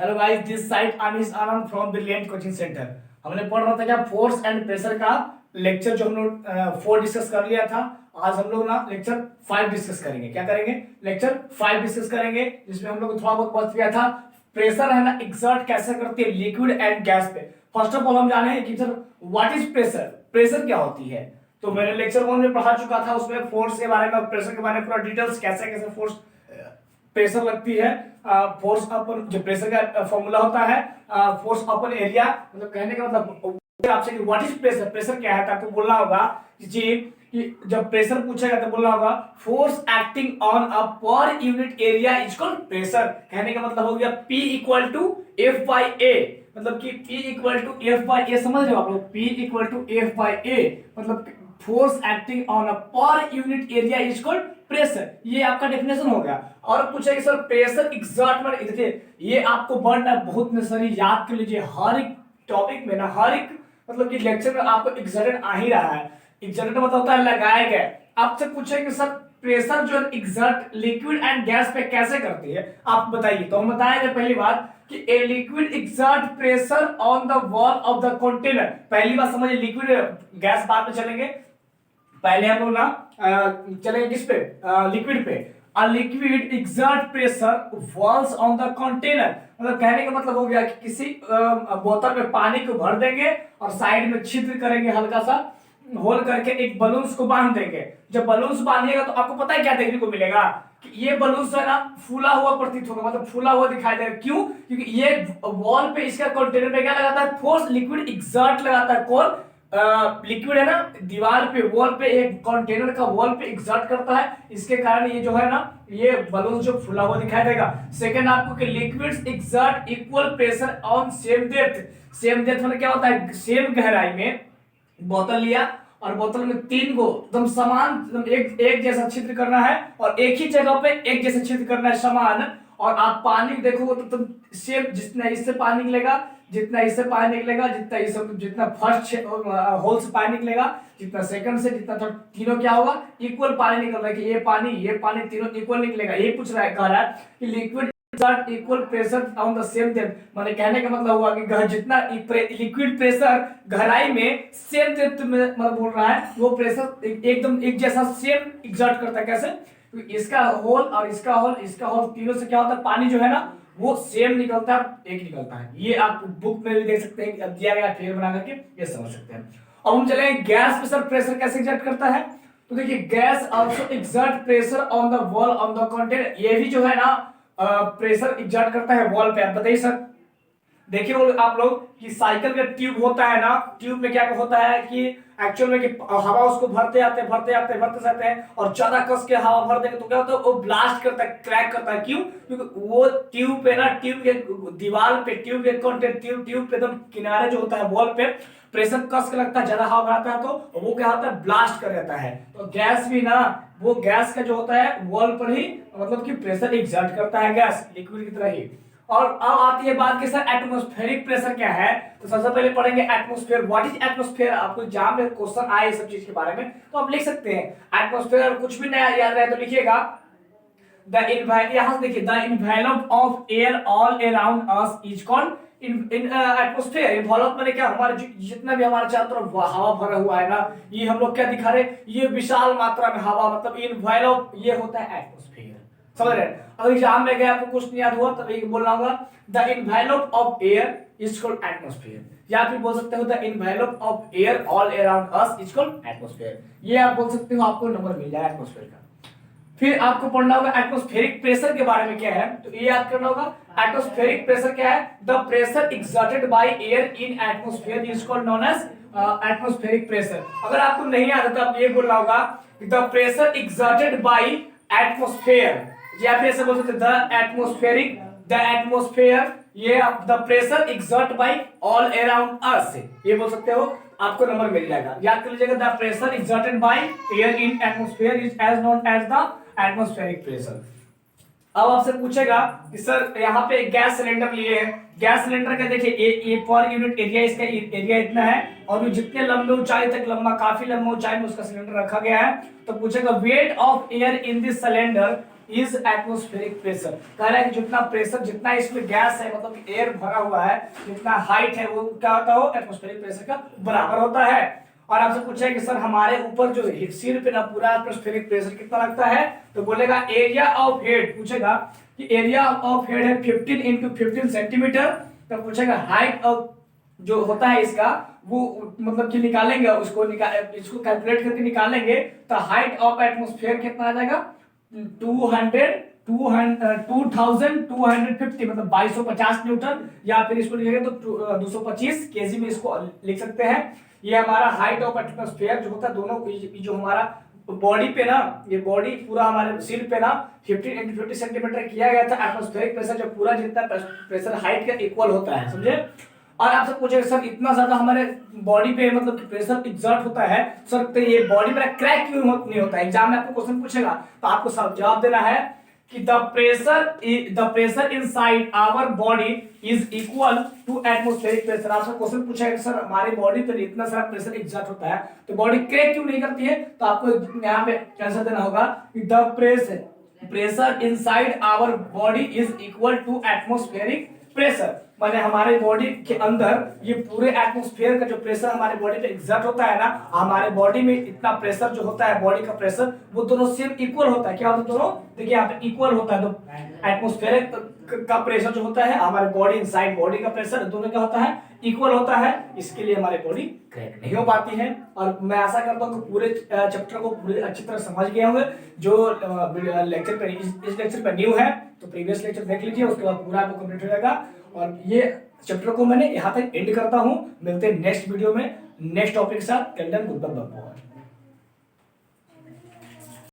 Hello guys, this side Anees Anand from brilliant coaching centre. हमने पढ़ रहा था क्या फोर्स एंड प्रेशर का लेक्चर जो हम लोग 4 डिस्कस कर लिया था। आज हम लोग ना लेक्चर 5 डिस्कस करेंगे। क्या करेंगे? लेक्चर 5 डिस्कस करेंगे, जिसमें हम लोग थोड़ा बहुत पढ़ गया था प्रेशर है ना एक्सर्ट कैसे करती है लिक्विड एंड गैस पे। फर्स्ट ऑफ ऑल हम जाने हैं कि sir what is pressure, pressure क्या होती है। तो मैंने लेक्चर 1 में पढ़ा चुका था, उसमें फोर्स के बारे में, प्रेशर के बारे में पूरा डिटेल्स कैसे कैसे फोर्स प्रेशर लगती है। फोर्स अपन जो प्रेशर का फॉर्मूला होता है फोर्स अपन एरिया, मतलब कहने का मतलब आपसे कि व्हाट इज प्रेशर, प्रेशर क्या है। तो आपको बोलना होगा जी कि जब प्रेशर पूछेगा तो बोलना होगा force acting on a per unit area is called pressure. कहने का मतलब हो गया P equal to F by A, मतलब कि P equal to F by A. समझ रहे हो आप लोग? P equal to F by A मतलब force acting on a per unit area is called pressure. ये आपका डेफिनेशन हो गया। और पूछेगा सर प्रेशर एक्सर्ट में, देखिए ये आपको बढ़ना बहुत नेसेसरी, याद कर लीजिए। हर एक टॉपिक में ना, हर एक मतलब कि लेक्चर में आपको एक्सर्टेड आ ही रहा है। एक्सर्टेड मतलब होता है लगाया गया। आपसे पूछेगा कि सर प्रेशर जो एक्सर्ट लिक्विड एंड गैस पे कैसे करती है, आप बताइए। तो हम बताएंगे पहली बात कि a liquid exert pressure on the wall of the container. पहली बात समझिए, लिक्विड गैस बाद में चलेंगे, पहले हम लोग ना चलेंगे किस पे, लिक्विड पे। A liquid exert pressure walls on the container, मतलब कहने का मतलब हो गया कि किसी बोतल में पानी को भर देंगे और साइड में छिद्र करेंगे, हल्का सा होल करके एक बलून्स को बांध देंगे। जब बलून्स बांधिएगा तो आपको पता है क्या देखने को मिलेगा कि ये बलून्स है ना फूला हुआ प्रतीत होगा, मतलब फूला हुआ दिखाई देगा। क्यों? क्योंकि ये वॉल पे, इसका कंटेनर पे क्या लगाता है? फोर्स लिक्विड एक्सर्ट लगाता है। कौन? लिक्विड है ना, दीवार पे, वॉल पे, एक कंटेनर का वॉल पे एक्सर्ट करता है। इसके कारण ये जो है ना, ये बलून जो फुला हुआ दिखाई देगा। सेकंड आपको कि liquids exert equal pressure on same depth. Same depth मतलब क्या होता है? सेम गहराई में बोतल लिया और बोतल में 3 गो एकदम समान, एक जैसा छिद्र करना है और एक ही जगह पे एक जैसा छिद्र करना है समान। और आप पानी देखोगे तो तुम सेम, जितना इससे पानी निकलेगा, जितना इससे पानी निकलेगा, जितना इस, जितना फर्स्ट होल से पानी निकलेगा, जितना सेकंड से, जितना थर्ड, तीनों क्या होगा? इक्वल पानी निकल रहा है कि ये पानी तीनों इक्वल निकलेगा। ये पूछ रहा है, कह रहा है कि liquid exert equal pressure on the same depth. माने कहने का मतलब हुआ कि जितना लिक्विड प्रेशर गहराई में सेम डेप्थ में, मतलब बोल रहा है वो प्रेशर एकदम एक जैसा सेम एक्सर्ट करता है। कैसे? इसका होल और इसका होल, इसका होल, तीनों से क्या होता है? पानी जो है ना वो सेम निकलता है, एक निकलता है। ये आप बुक में भी देख सकते हैं, दिया गया फिगर बना करके ये समझ सकते हैं। अब हम चलेंगे गैस प्रेशर, प्रेशर कैसे एक्सर्ट करता है। तो देखिए gas also exert pressure on the wall on the container. ये भी जो है ना प्रेशर एक्सर्ट करता है वॉल पे। आप बताइए सर, देखिए वो आप लोग कि साइकिल का ट्यूब होता है ना, ट्यूब में क्या होता है कि एक्चुअल में कि हवा उसको भरते आते जाते हैं और ज्यादा कस के हवा भर देंगे तो क्या होता है? वो ब्लास्ट करता है, क्रैक करता है। क्यों? क्योंकि वो ट्यूब पे ना, ट्यूब के दीवार पे, ट्यूब के कंटेंट, ट्यूब पे एकदम किनारे जो होता है वॉल पे प्रेशर कस के लगता है, ज्यादा हवा भराता है तो वो क्या होता है? ब्लास्ट कर देता है। तो गैस भी ना, वो गैस का जो होता है वॉल पर ही मतलब कि प्रेशर एक्सर्ट करता है, गैस लिक्विड की तरह ही। और अब आती है बात कि सर एटमॉस्फेरिक प्रेशर क्या है। तो सबसे पहले पढ़ेंगे एटमॉस्फेयर। What is atmosphere. आपको एग्जाम में क्वेश्चन आए सब चीज के बारे में तो आप लिख सकते हैं एटमॉस्फेयर। कुछ भी नया याद रहे तो लिखिएगा द इन्वायरमेंट। यहां से देखिए the envelope of air all around us is called atmosphere. Involve माने क्या? हमारे जितना भी हमारे चारों तरफ हवा भरा हुआ है ना, ये हम लोग क्या दिखा रहे? ये विशाल मात्रा में हवा, मतलब इन्वॉल्व, ये होता है एटमॉस्फेयर। समझ रहे हैं? अगर एग्जाम में गया आपको कुछ नहीं याद हुआ तब ये बोलना होगा the envelope of air is called atmosphere, या फिर बोल सकते हो the envelope of air all around us is called atmosphere. ये आप बोल सकते हो, आपको नंबर मिल जाएगा एटमॉस्फेयर का। फिर आपको पढ़ना होगा एटमॉस्फेरिक प्रेशर के बारे में क्या है, तो ये याद करना होगा। एटमॉस्फेरिक प्रेशर क्या है? The pressure exerted by air in atmosphere is called known as atmospheric pressure. अगर आपको नहीं याद है तो आप ये बोलना होगा the pressure exerted by atmosphere, या फिर ऐसे बोल सकते द एटमॉस्फेयर, ये the pressure exert by all around us, ये बोल सकते हो, आपको नंबर मिल जाएगा। याद कर लीजिएगा the pressure exerted by air in atmosphere is as known as the atmospheric pressure. अब आपसे पूछेगा कि सर यहाँ पे गैस सिलेंडर लिए हैं, गैस सिलेंडर का देखिए ए पर यूनिट एरिया, इसका एरिया इतना है और जितने लंबे ऊंचाई तक, काफी लंबा ऊंचाई में उसका सिलेंडर रखा गया है। तो पूछेगा weight of air in this cylinder is atmospheric pressure. कह रहा है कि जितना प्रेशर, जितना इसमें गैस है मतलब एयर भरा हुआ है, जितना हाइट है वो क्या होता है, वो एटमॉस्फेरिक प्रेशर का बराबर होता है। और आपसे पूछा है कि सर हमारे ऊपर जो सिर पे ना पूरा एटमॉस्फेरिक प्रेशर कितना लगता है, तो बोलेगा एरिया ऑफ हेड, पूछेगा कि एरिया ऑफ हेड है 15 इंटू 15 सेंटीमीटर। तो पूछेगा हाइट ऑफ जो होता है इसका वो मतलब कि निकालेंगे, इसको कैलकुलेट करके निकालेंगे तो हाइट ऑफ एटमॉस्फेयर कितना आ जाएगा 2250 मतलब 2250 न्यूटन, या फिर इसको लिखेंगे तो 225 केजी में इसको लिख सकते हैं। ये हमारा हाइट ऑफ एटमॉस्फेयर जो होता है, दोनों जो हमारा बॉडी पे ना, ये बॉडी पूरा हमारे सिर पे ना 15 इंटू 50 सेंटीमीटर किया गया था। एटमॉस्फेरिक प्रेशर जो पूरा जितना प्रेशर हाइट का इक्वल होता है, समझे। और आपसे पूछे सर इतना ज्यादा हमारे बॉडी पे मतलब कि प्रेशर एग्जर्ट होता है सर, तो ये बॉडी में क्रैक क्यों नहीं होता है। एग्जाम में आपको क्वेश्चन पूछेगा तो आपको सब जवाब देना है कि the pressure inside our body is equal to atmospheric pressure. आपसे क्वेश्चन पूछेगा सर हमारे बॉडी पे इतना सारा प्रेशर एग्जर्ट होता है तो बॉडी क्रैक क्यों नहीं करती है, तो आपको यहाँ पे आंसर देना होगा कि the pressure inside our body is equal to atmospheric pressure. माने हमारे बॉडी के अंदर ये पूरे एटमॉस्फेयर का जो प्रेशर हमारे बॉडी पे एग्जर्ट होता है ना, हमारे बॉडी में इतना प्रेशर जो होता है बॉडी का प्रेशर, वो दोनों सेम इक्वल होता है। क्या होता है दोनों, देखिए यहाँ पे इक्वल होता है। तो एटमॉस्फेयर का प्रेशर जो होता है, हमारे बॉडी इनसाइड बॉडी का प्रेशर, दोनों क्या होता है, इक्वल होता है। इसके लिए हमारी बॉडी क्रैक नहीं हो पाती है। और मैं आशा करता हूँ कि पूरे चैप्टर को पूरे अच्छी तरह समझ गए होंगे। जो लेक्चर पे इस लेक्चर पे न्यू है तो प्रीवियस लेक्चर देख लीजिए, उसके बाद पूरा आपको कंप्लीट हो जाएगा। और ये चैप्टर को मैंने यहाँ तक एंड करता हूँ। मिलते हैं नेक्स्ट वीडियो में नेक्स्ट टॉपिक के साथ। Good bye.